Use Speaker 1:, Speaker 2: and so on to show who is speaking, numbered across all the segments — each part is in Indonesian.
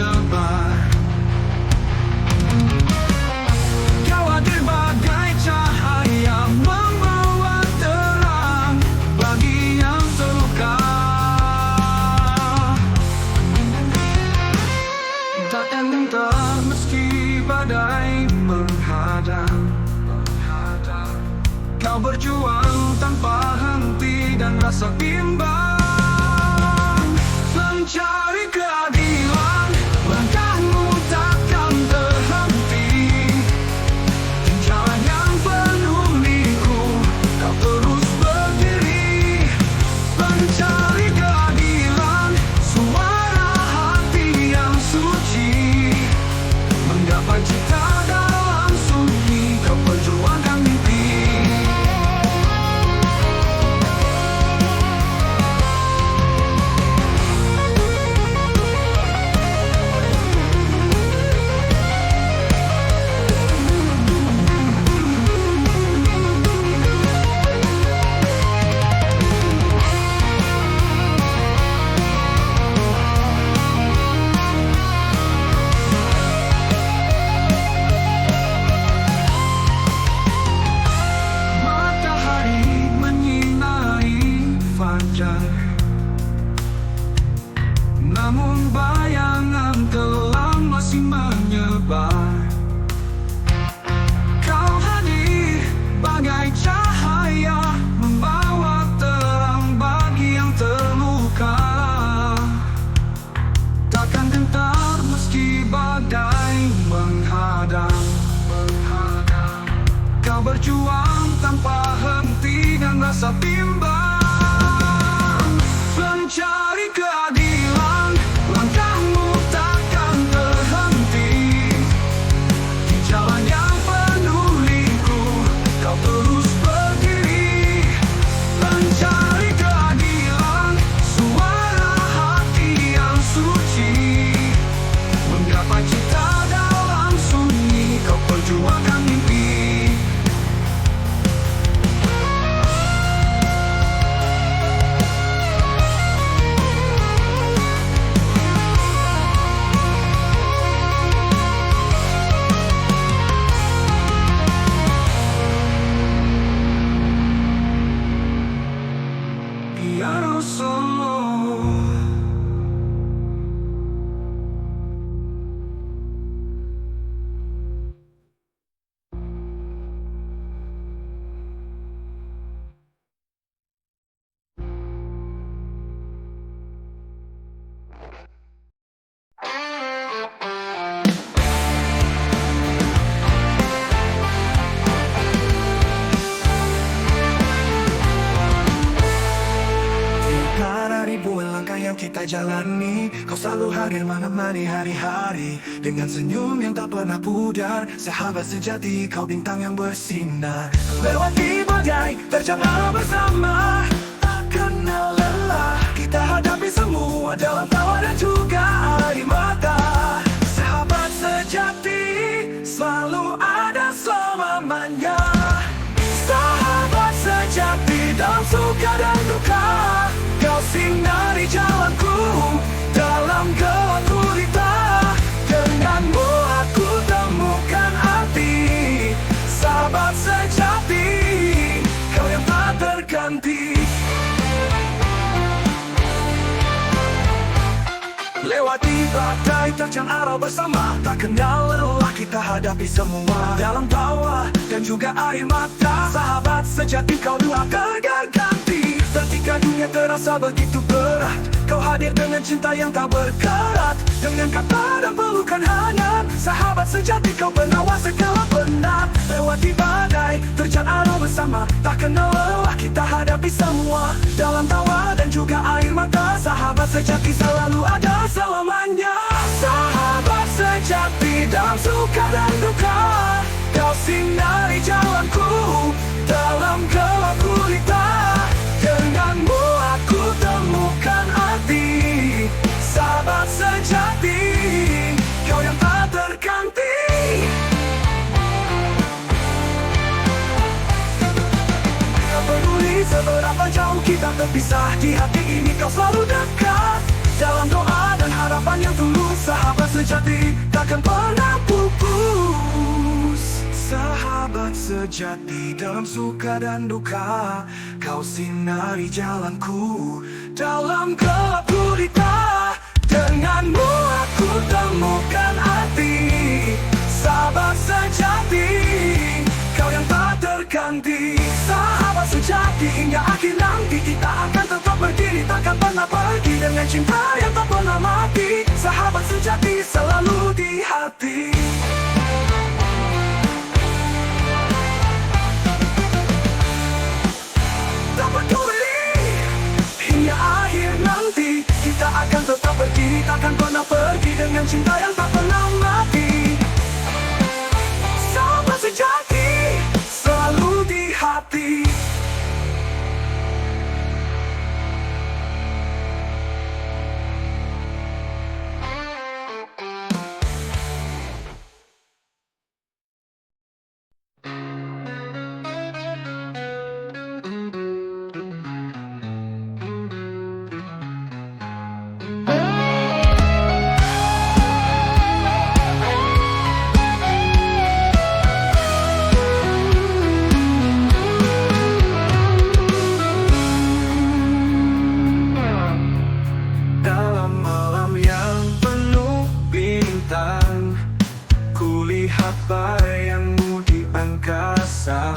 Speaker 1: menyebar. Kau hadir bagai cahaya, membawa terang bagi yang terluka. Takkan gentar meski badai menghadang. Kau berjuang tanpa henti dan rasa bimbang, mencari keadilan. Langkahmu takkan terhenti di jalan yang penuh liku. Kau terus berdiri, mencari keadilan. Suara hati yang suci, menggapai cita dalam sunyi. Kau perjuangkan mimpi. Namun bayangan kelam masih menyebar. Kau hadir bagai cahaya, membawa terang bagi yang terluka. Takkan gentar meski badai menghadang. Kau berjuang tanpa henti dan rasa bimbang, mencari keadilan. Langkahmu takkan terhenti di jalan yang penuh liku. Kau terus berdiri, mencari keadilan. Suara hati yang suci, menggapai cita dalam sunyi. Kau perjuangkan mimpi. Piano solo. Ribuan langkah yang kita jalani, kau selalu hadir menemani hari-hari. Dengan senyum yang tak pernah pudar, sahabat sejati, kau bintang yang bersinar. Lewati badai, terjang bersama, tak kenal lelah. Kita hadapi semua dalam tawa dan juga air mata. Sahabat sejati, selalu ada selamanya. Sahabat sejati dalam suka dan duka. Kau sinari jalanku dalam gelap gulita. Denganmu aku temukan arti. Sahabat sejati, kau yang tak terganti. Lewati badai, terjang arau bersama, tak kenal lelah kita hadapi semua. Dalam tawa dan juga air mata, sahabat sejati kau dua terganti. Ketika dunia terasa begitu berat, kau hadir dengan cinta yang tak berkerat. Dengan kata dan pelukan hangat, sahabat sejati kau penawar segala penat. Lewati badai, terjang arau bersama, tak kenal lelah kita hadapi semua. Dalam tawa dan juga air mata, sahabat sejati selalu ada selamanya. Sahabat sejati dalam suka dan duka, kau sinari jalanku dalam gelap gulita. Denganmu aku temukan arti. Sahabat sejati, kau yang tak terganti. Tak peduli seberapa jauh kita terpisah, di hati ini kau selalu dekat. Dalam doa dan harapan yang tulus, sahabat Sahabat sejati takkan pernah pupus. Sahabat sejati dalam suka dan duka, kau sinari jalanku dalam gelap gulita. Denganmu aku temukan arti. Sahabat sejati, kau yang tak terganti. Sahabat sejati hingga akhir nanti, kita akan tetap berdiri, takkan pernah pergi dengan cinta yang tak pernah mati. Sahabat sejati selalu di hati. Tak peduli hingga akhir nanti, kita akan tetap berdiri, takkan pernah pergi dengan cinta yang tak pernah mati. Sahabat sejati selalu di hati. Kulihat bayangmu di angkasa,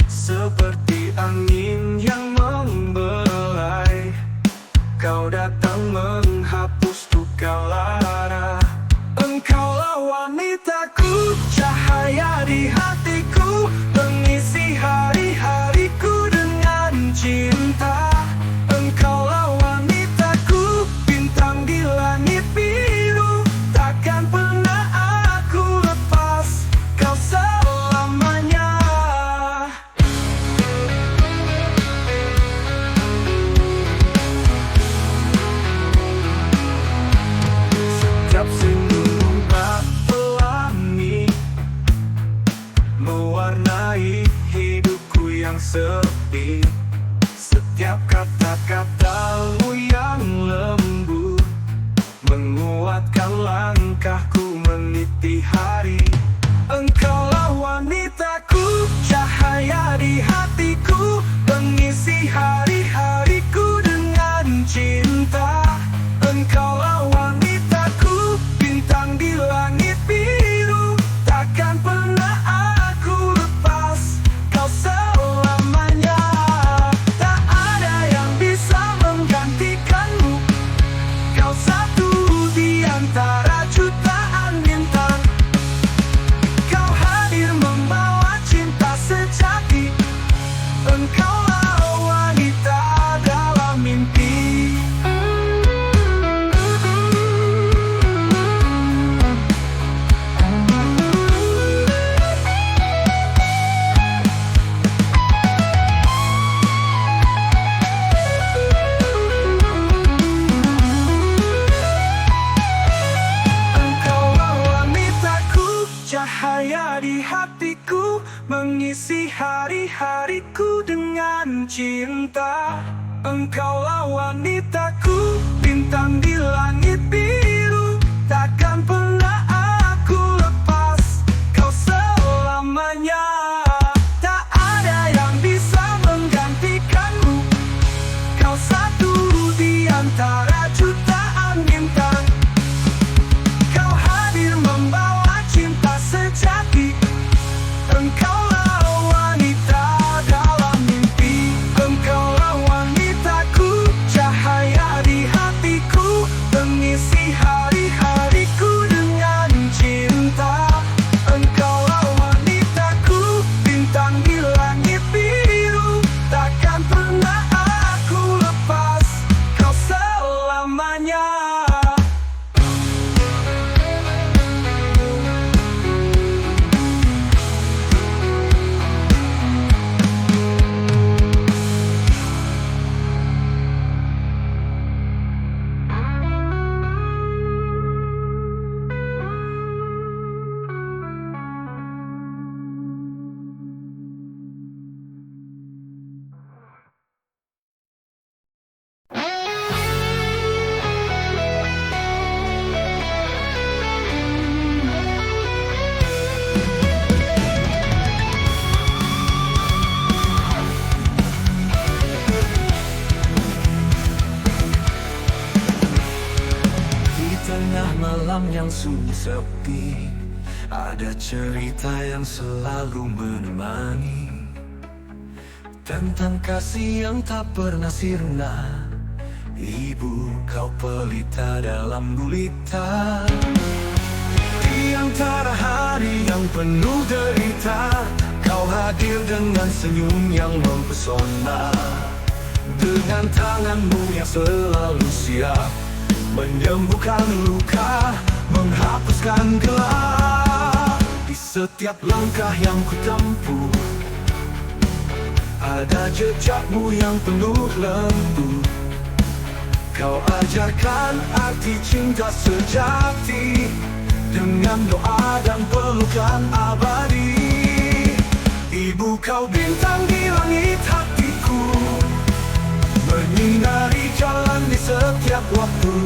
Speaker 1: seperti angin yang membelai. Kau datang menghapus duka lara. Engkaulah wanitaku, cahaya di hatiku, mengisi hari-hariku dengan cinta. Engkaulah wanitaku, bintang di langit biru, takkan pernah mewarnai hidupku yang sepi. Setiap kata-katamu yang lembut menguatkan langkahku meniti hari. Engkaulah wanitaku, cahaya di hatiku, mengisi hari-hariku dengan cinta. Engkaulah wanitaku, bintang di langit biru, takkan pernah aku lepas kau selamanya. Tak ada yang bisa menggantikanmu, kau satu di antara jutaan bintang. Kau hadir membawa cinta sejati, engkaulah wanita dalam mimpi. Cahaya di hatiku, mengisi hari-hariku dengan cinta. Engkaulah wanitaku, bintang di langit biru, takkan pernah aku lepas kau selamanya. Tak ada yang bisa menggantikanmu, kau satu di antara jutaan bintang. Kau hadir membawa cinta sejati, engkaulah wanita dalam mimpi. Engkaulah wanitaku, cahaya di hatiku, mengisi hati. malam yang sunyi sepi, ada cerita yang selalu menemani, tentang kasih yang tak pernah sirna. Ibu, kau pelita dalam gulita, di antara hari yang penuh derita, kau hadir dengan senyum yang mempesona. Dengan tanganmu yang selalu siap menyembuhkan luka, menghapuskan gelap. Di setiap langkah yang kutempuh, ada jejakmu yang penuh lembut. Kau ajarkan arti cinta sejati, dengan doa dan pelukan abadi. Ibu, kau bintang di langit hatiku, menyinari jalan di setiap waktu.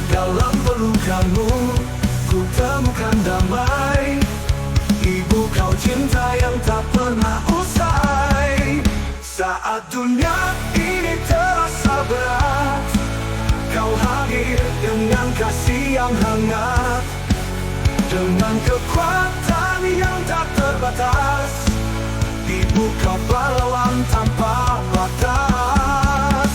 Speaker 1: Dalam pelukanmu, ku temukan damai. Ibu, kau cinta yang tak pernah usai. Saat dunia ini terasa berat, kau hadir dengan kasih yang hangat, dengan kekuatan yang tak terbatas. Ibu, kau pahlawan tanpa batas.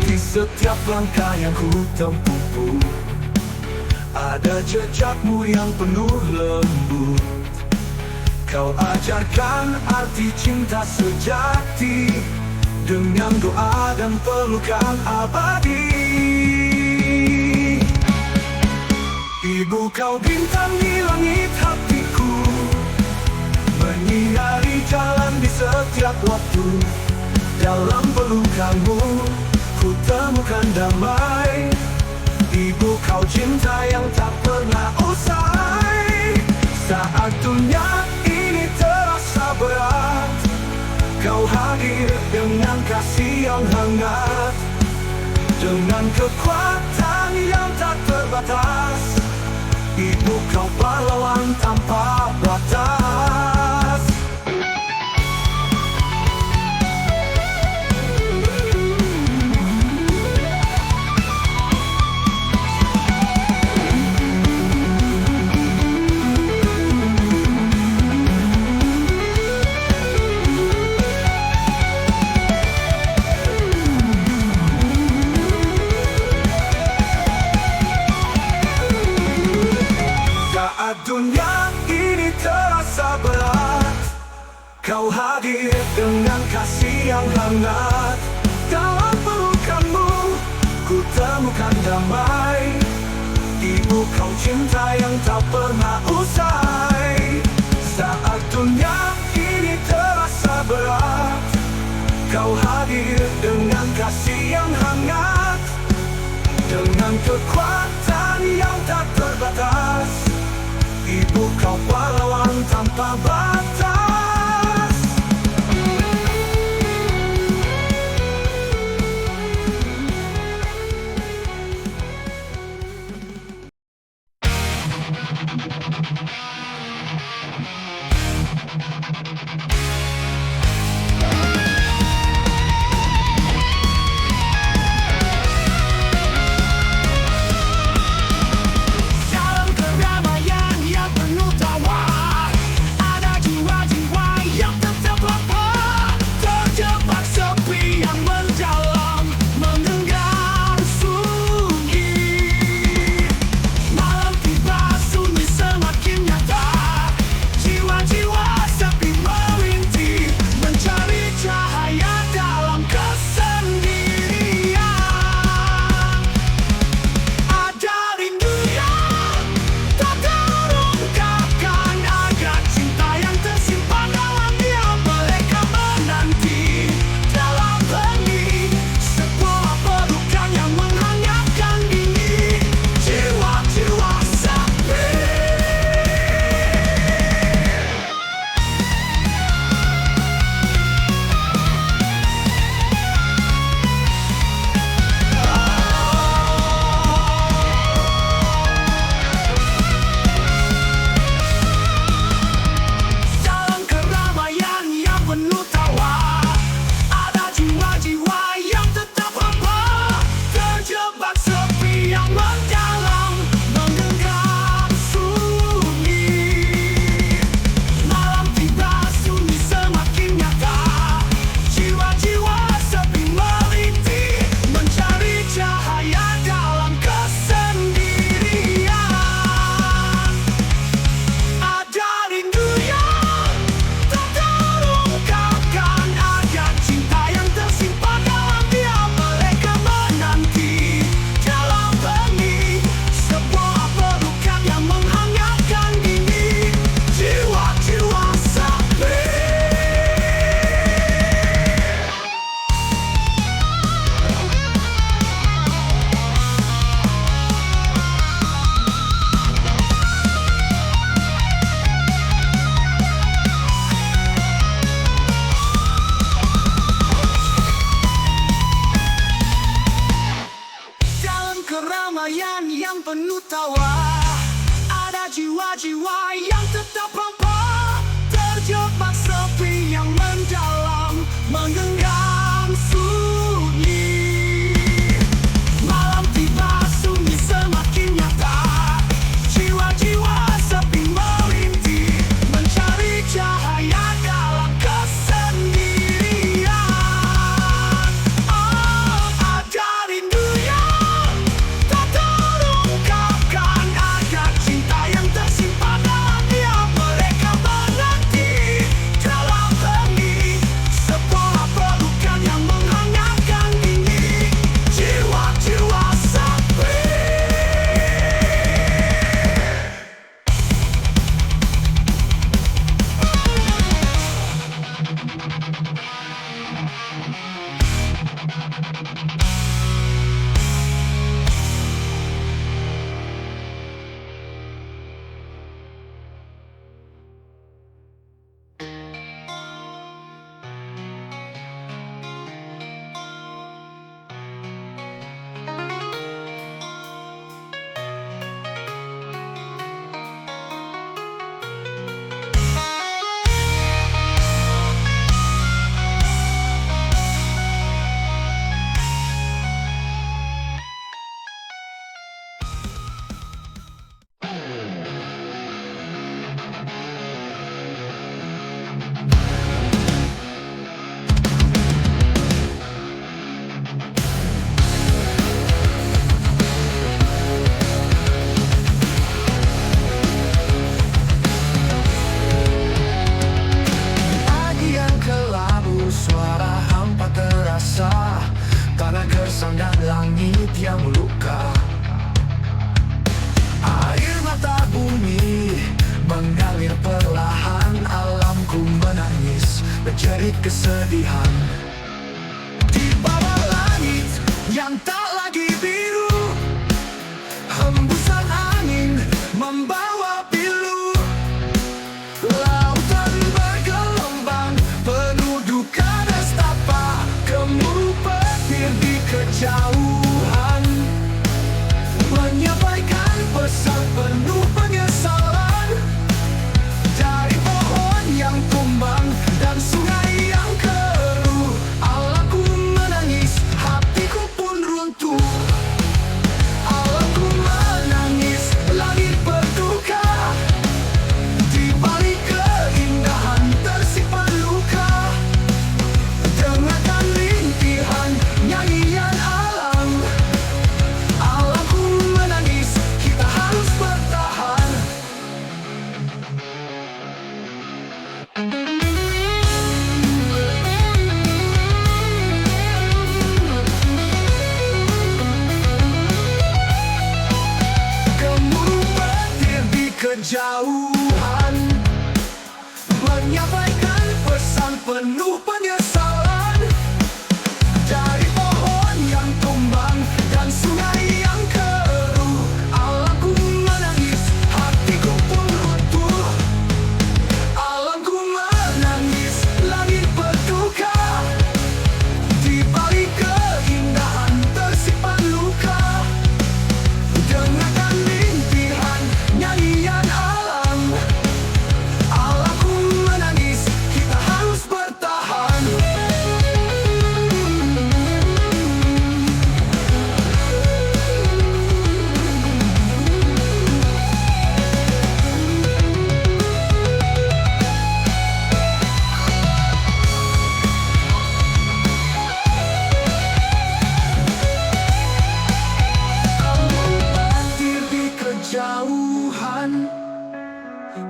Speaker 1: Di setiap langkah yang ku tempuh, ada jejakmu yang penuh lembut. Kau ajarkan arti cinta sejati, dengan doa dan pelukan abadi. Ibu, kau bintang di langit hatiku, menyinari jalan di setiap waktu. Dalam pelukanmu, ku temukan damai. Ibu, kau cinta yang tak pernah usai. Saat dunia ini terasa berat, kau hadir dengan kasih yang hangat, dengan kekuatan yang tak terbatas. Ibu, kau pahlawan tanpa batas. Saat dunia ini terasa berat, kau hadir dengan kasih yang hangat. Dalam pelukanmu, ku temukan damai. Ibu, kau cinta yang tak pernah usai. Saat dunia ini terasa berat, kau hadir dengan kasih yang hangat, dengan kekuatan yang tak terbatas. Ibu, kau pahlawan tanpa batas.
Speaker 2: Dalam kedamaian yang penuh tawa, ada
Speaker 1: terjebak sepi yang mendalam, menggenggam sunyi. Malam tiba, sunyi semakin nyata. Jiwa-jiwa sepi merintih, mencari cahaya dalam kesendirian. Oh, ada rindu yang tak terungkapkan, ada cinta yang tersimpan dalam diam. Mereka menanti dalam hening, sebuah pelukan yang menghangatkan ini. Jiwa-jiwa sepi. Pagi yang kelabu, suara hampa terasa, tanah gersang dan langit yang meluka. Air mata bumi mengalir perlahan, alamku menangis, berjerit kesedihan. Di bawah langit yang tak lagi biru, hembusan angin membawa pilu. Lautan bergelombang, penuh duka nestapa, gemuruh petir di kejauhan, menyampaikan pesan penuh penyesalan. Dari pohon yang tumbang dan sungai yang keruh, alamku menangis, hatiku pun runtuh. Alamku menangis, langit berduka. Di balik keindahan tersimpan luka. Dengarkan rintihan nyanyian alam. Alamku menangis, kita harus bertahan. Gemuruh petir di kejauhan, menyampaikan pesan penuh penyesalan. Dari pohon yang tumbang dan sungai yang keruh, alamku menangis, hatiku pun runtuh. Alamku menangis, langit berduka. Di balik keindahan tersimpan luka. Dengarkan rintihan nyanyian alam. Alamku menangis, kita harus bertahan. Petir di kejauhan,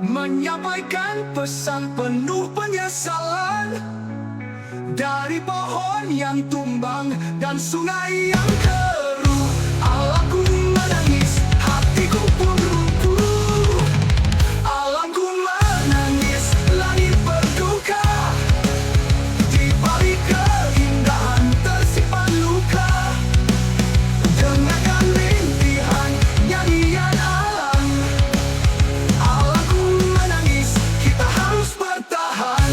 Speaker 1: menyampaikan pesan penuh penyesalan. Dari pohon yang tumbang dan sungai yang keruh, alamku menangis, hatiku pun runtuh. Alamku menangis, langit berduka. Di balik keindahan tersimpan luka. Dengarkan rintihan nyanyian alam. Alamku menangis, kita harus bertahan.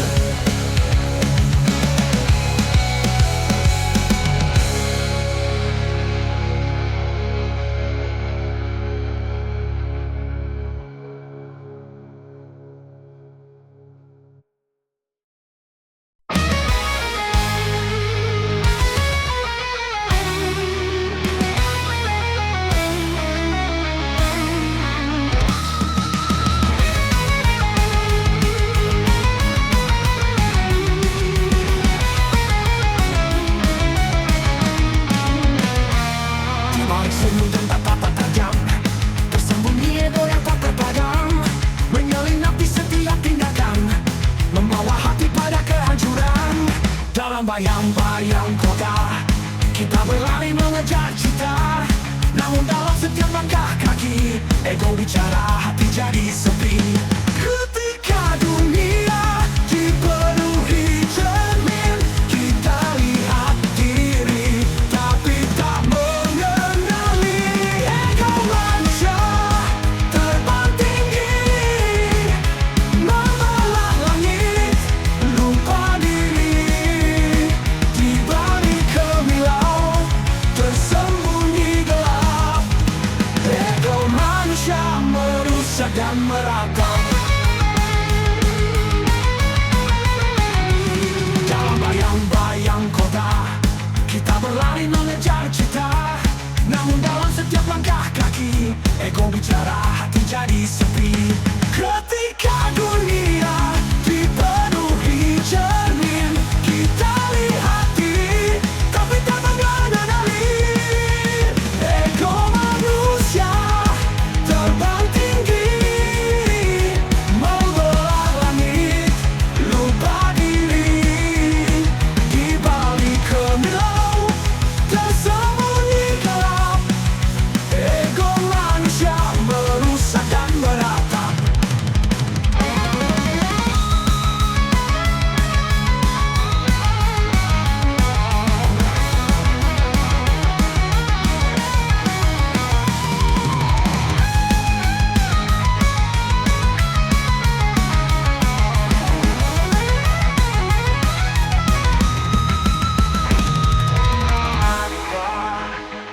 Speaker 1: Dalam bayang-bayang kota kita berlari mengejar cita. Namun dalam setiap langkah kaki ego bicara, hati jadi sepi. Ketika dunia dipenuhi cermin, kita lihat diri tapi tak mengenali. Ego manusia terbang tinggi, membelah langit, lupa diri. Di balik kemilau tersembunyi gelap. Ego manusia merusak dan meratap. Dalam bayang-bayang kota kita berlari mengejar cita. Namun dalam setiap langkah kaki ego bicara, hati jadi sepi. Ketika dunia dipenuhi cermin, kita lihat diri tapi tak mengenali. Ego manusia terbang tinggi, membelah langit, lupa diri. Di balik kemilau tersembunyi gelap. Ego manusia merusak dan meratap.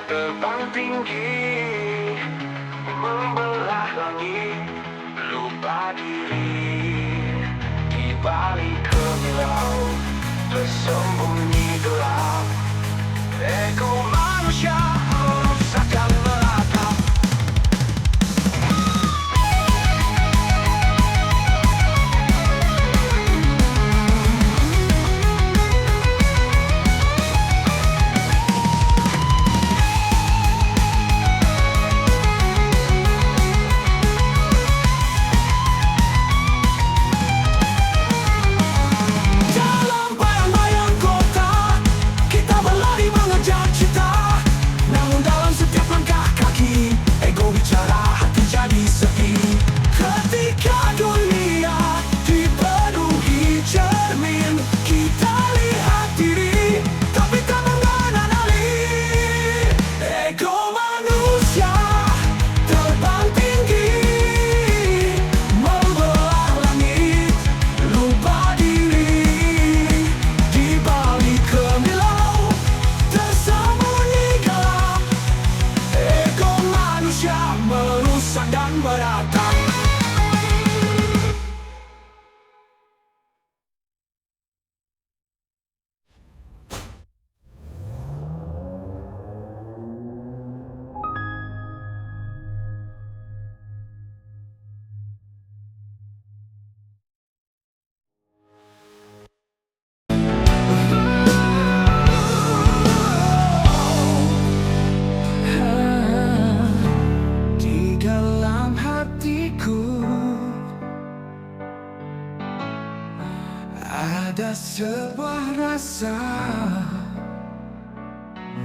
Speaker 1: Terbang tinggi, membelah langit, lupa diri. Di balik kemilau tersembunyi gelap. Ego manusia merusak dan meratap. Dalam bayang-bayang kota kita berlari mengejar cita. Namun dalam setiap langkah kaki ego bicara, hati jadi sepi. Ketika dunia dipenuhi cermin, kita lihat diri tapi tak mengenali. Ego manusia terbang tinggi, membelah langit, lupa diri. Di balik kemilau tersembunyi gelap. Ego manusia merusak dan meratap. Di dalam hatiku ada sebuah rasa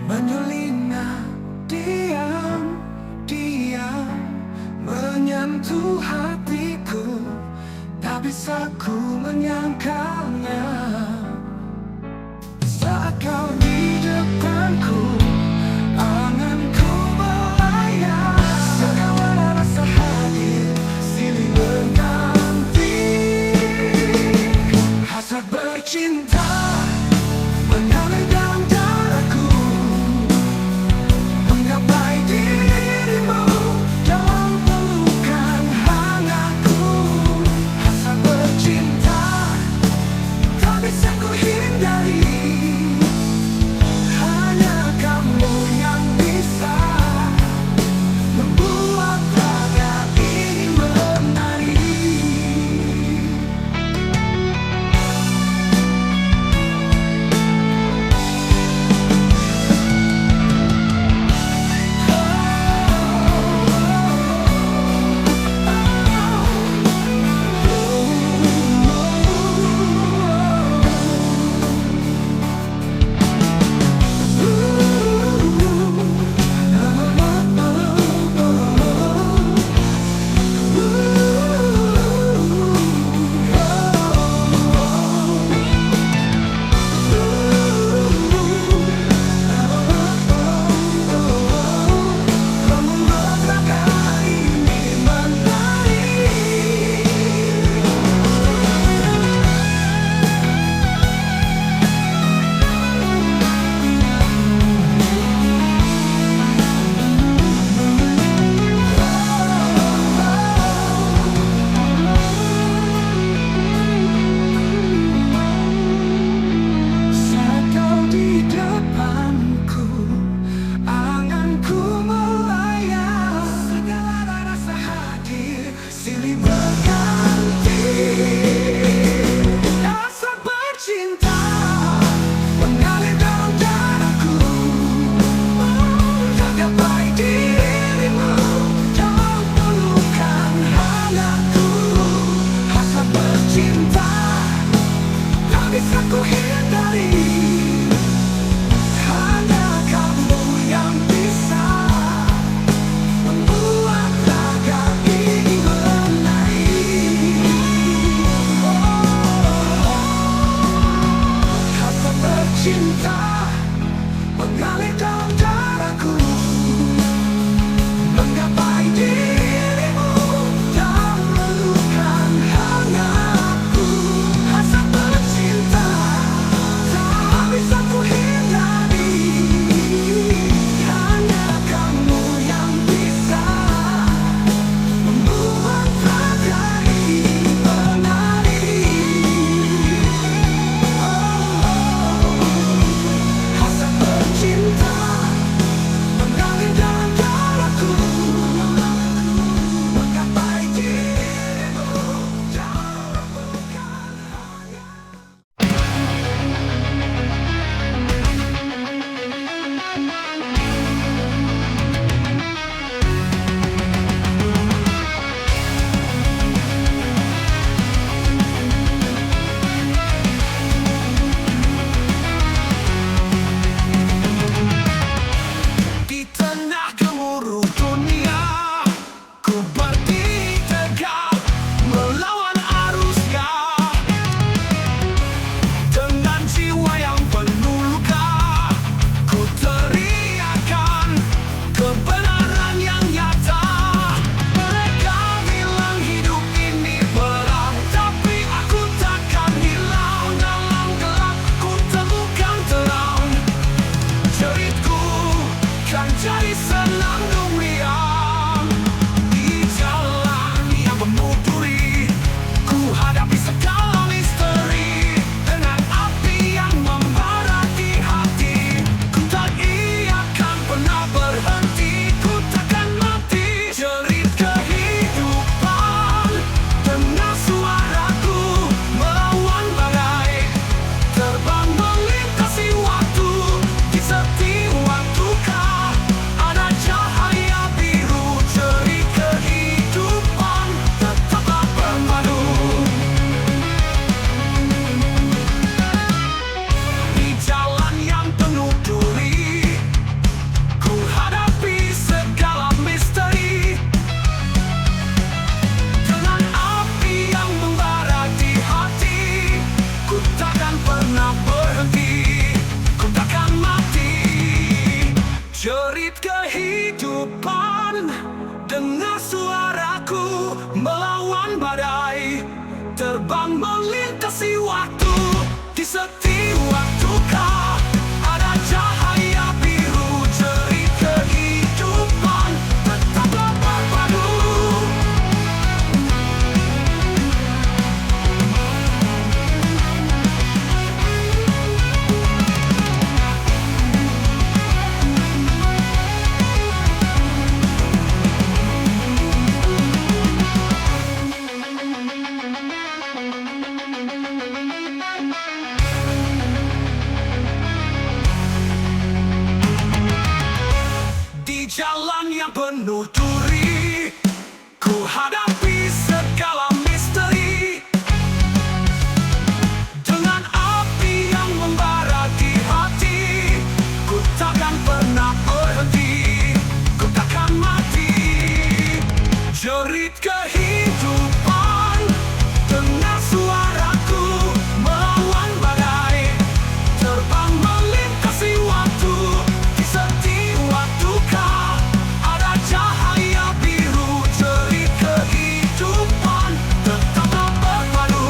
Speaker 1: menyelinap diam-diam menyentuh hatiku. Tak bisa ku menyangkalnya. Saat kau di depanku, anganku melayang. Sekarang rasa hadir silih berganti. Hasrat bercinta mengalir dalam darahku, menggapai dirimu dalam pelukan hangatku. Hasrat bercinta tak bisa ku hindari. Hanya kamu yang bisa membuat raga ini menari. setiap duka ada cahaya biru ceri kehidupan tetaplah berpadu. Di jalan yang penuh duri, ku hadapi segala misteri. Dengan api yang membara di hati, ku takkan pernah berhenti, ku takkan mati. Jerit kehidupan, dengar suaraku melawan badai, terbang melintasi waktu. Di setiap duka ada cahaya biru ceri kehidupan tetaplah berpadu.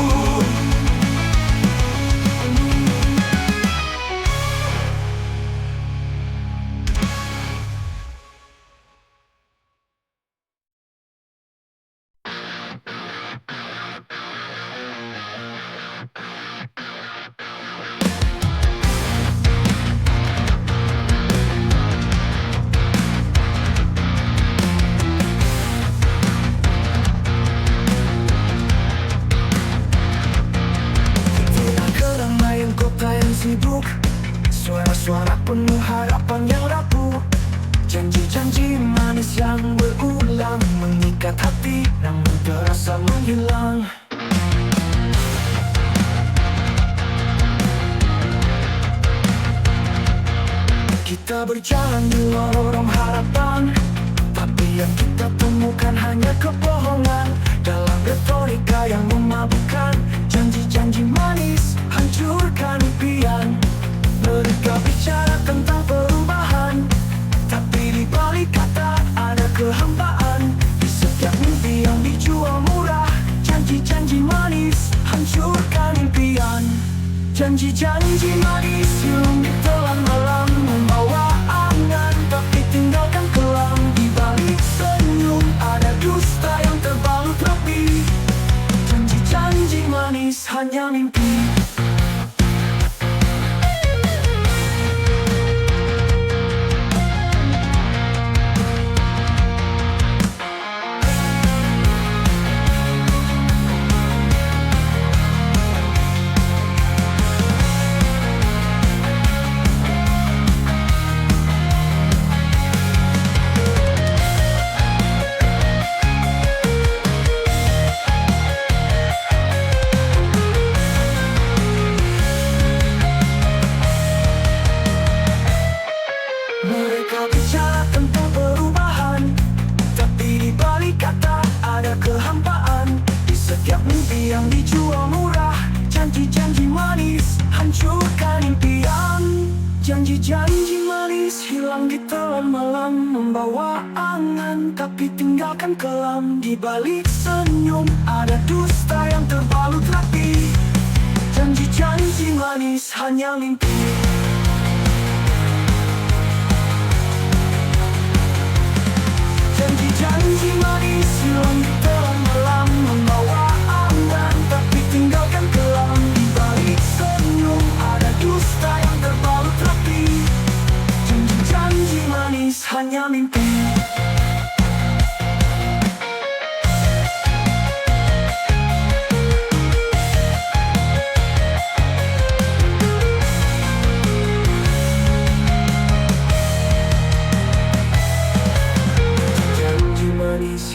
Speaker 1: Tengah keramaian kota yang sibuk, suara-suara penuh harapan yang rapuh. Janji-janji manis yang berulang mengikat hati namun terasa menghilang. Kita berjalan di lorong harapan, tapi yang kita temukan hanya kebohongan. Dalam retorika yang memabukkan, janji-janji manis hancurkan impian. Mereka bicara tentang perubahan, tapi di balik kata ada kehampaan. Di setiap mimpi yang dijual murah, janji-janji manis hancurkan impian. Janji-janji manis yang ditelan malam, membawa angan tapi tinggalkan kelam. Di balik senyum ada dusta yang terbalut rapi. Janji-janji manis hanya mimpi. Mereka bicara tentang perubahan, tapi di balik kata ada kehampaan. Di setiap mimpi yang dijual murah, janji-janji manis hancurkan impian. Janji-janji manis hilang ditelan malam, membawa angan tapi tinggalkan kelam. Di balik senyum ada dusta yang terbalut rapi. Janji-janji manis hanya mimpi. Janji-janji manis hilang ditelan malam, membawa angan tapi tinggalkan kelam. Di balik senyum ada dusta yang terbalut rapi. Janji-janji manis hanya mimpi.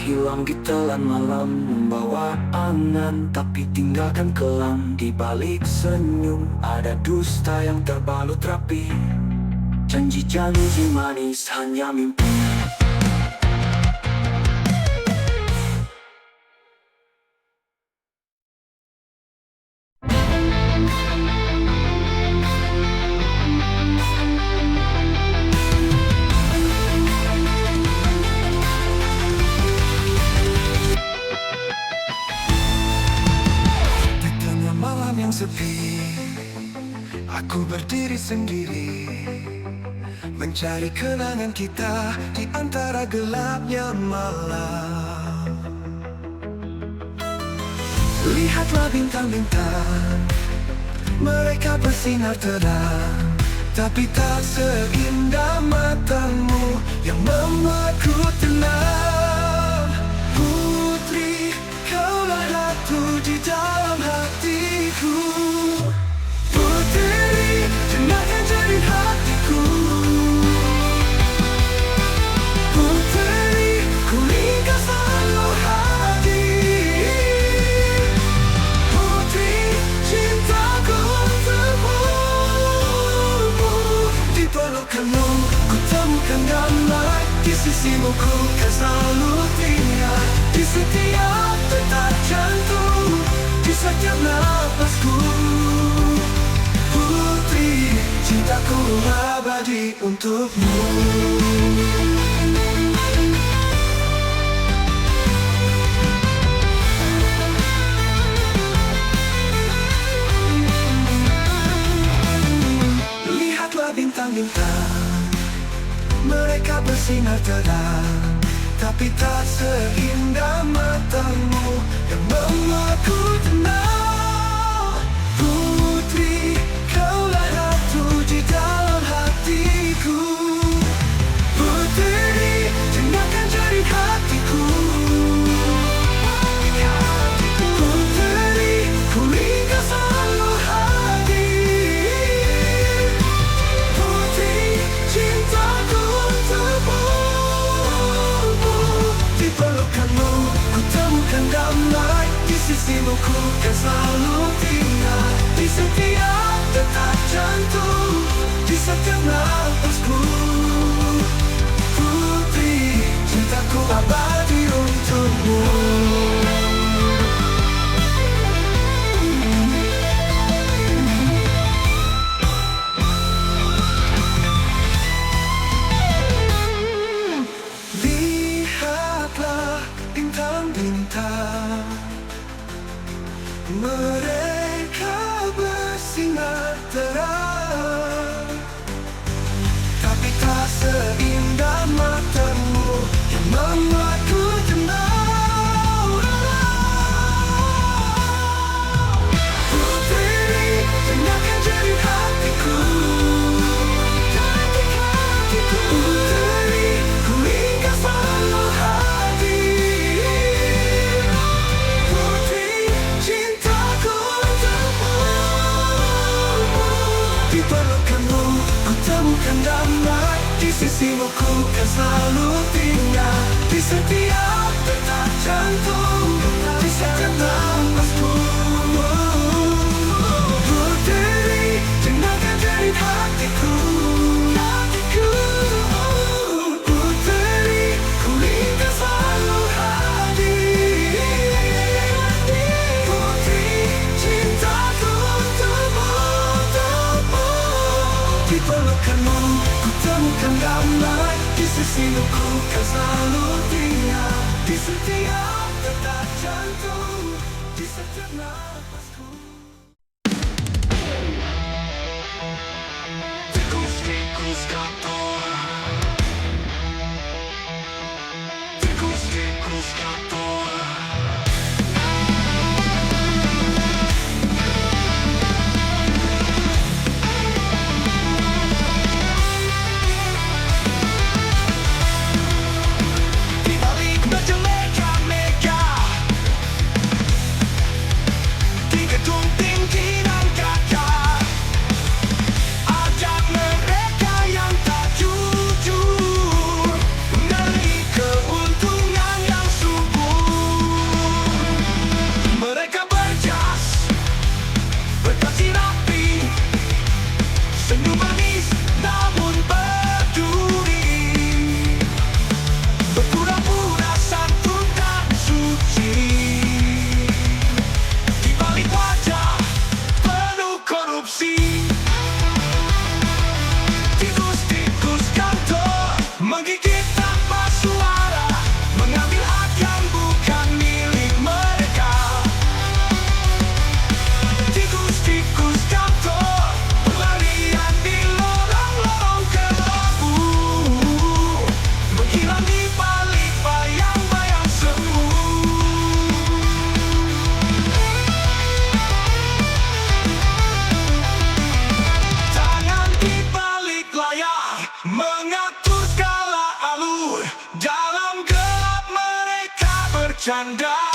Speaker 1: Hilang ditelan malam, membawa angan tapi tinggalkan kelam. Di balik senyum ada dusta yang terbalut rapi. Janji-janji manis hanya mimpi. sepi, Aku berdiri sendiri, mencari kenangan kita di antara gelapnya malam. Lihatlah bintang-bintang, mereka bersinar terang, tapi tak seindah matamu yang membuatku tenang. Putri, kaulah ratu di dalam hatiku. Putri, jangan jadi hatiku. Putri, ku ingin selalu hadir. Putri, cintaku untukmu. Di pelukanmu ku temukan damai, di sisimu ku kan selalu tinggal. Di setiap detak jantung, di setiap napasku. Putri, cintaku abadi untukmu. Lihatlah bintang-bintang, mereka bersinar terang, tapi tak seindah matamu yang membuatku tenang. Putri, kaulah ratu di dalam hatiku. Putri, jangan jadi hatiku. Putri, ku ingin selalu hadir. Putri, cintaku untukmu. Di pelukanmu ku temukan damai, di sisimu ku kan selalu tinggal. Di setiap detak jantung, di setiap napasku. Putri, cintaku abadi untukmu. Lihatlah bintang-bintang, mereka bersinar terang, tapi tak seindah matamu yang membuatku tenang. Putri, jangan jadi hatiku. Putri, ku ingin selalu hadir. Putri, cintaku untukmu. Di pelukanmu ku temukan damai, di sisimu ku kan selalu tinggal. Di setiap detak jantung, di setiap napasku. Putri, jangan jadi hatiku. Putri, ku ingin selalu hadir. Putri, cintaku untukmu. Di pelukanmu ku temukan damai, di sisimu ku kan selalu tinggal. Di setiap detak jantung, di setiap napasku. Tikus-tikus kantor, tikus-tikus kantor. Di balik meja mega-mega, di gedung tinggi dan gagah, ada mereka yang tak jujur, demi keuntungan yang subur. Mereka berjas, bergaji rapi, senyum manis namun berduri, berpura-pura santun dan suci. Di balik wajah penuh korupsi, tikus-tikus kantor menggigit tanpa suara, mengambil hak yang bukan milik mereka. Tikus-tikus kantor bercanda.